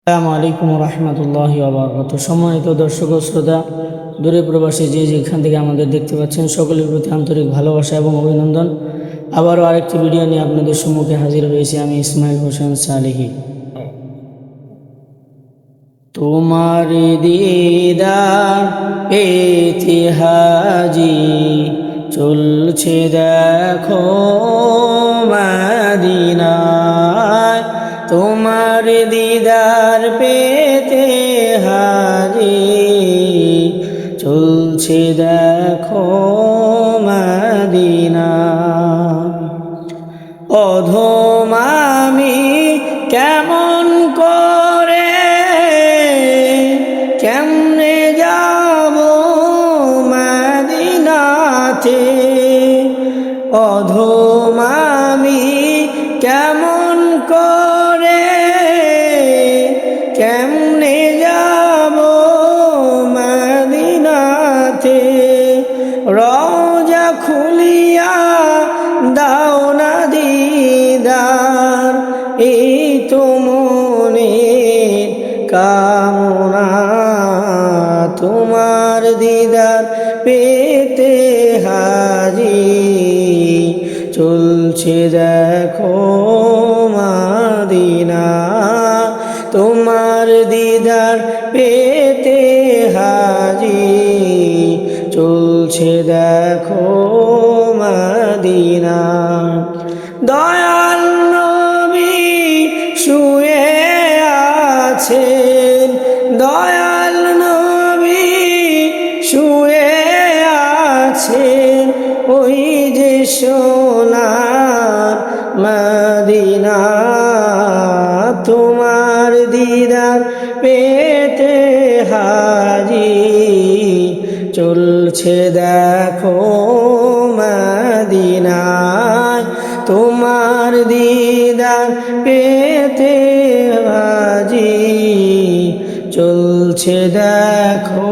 আসসালামু আলাইকুম রহমতুল্লাহি ওয়া বারাকাতুহু। সম্মানিত দর্শক ও শ্রোতা, দূরে প্রবাসী যে যেখান থেকে আমাদের দেখতে পাচ্ছেন, সকলের প্রতি আন্তরিক ভালোবাসা এবং অভিনন্দন। আবারও আরেকটি ভিডিও নিয়ে আপনাদের সম্মুখে হাজির হয়েছি আমি ইসমাইল হোসেন সালেহী। তোমার দিদার পেতে হাজি চলছে দেখো মদিনায়, তোমার দিদার পেতে হাজি চলছে দেখো মদিনায়। অধম আমি কেমন করে কেমনে যাব মদিনাতে, অধম আমি কেমন করে কেমনে যাব মদিনাতে। রওজা খুলিয়া দাও না দিদার, এই তো মনের কামনা, তোমার দিদার পেতে হাজি চলছে দেখো মদিনা, তোমার দিদার পেতে হাজি চলছে দেখো মদিনা। দয়াল নবী শুয়ে আছেন, দয়াল নবী শুয়ে আছেন ওই যে সোনার মদিনা, তোমার দিদার পেতে হাজি চলছে দেখো মদিনায়, তোমার দিদার পেতে হাজি চলছে দেখো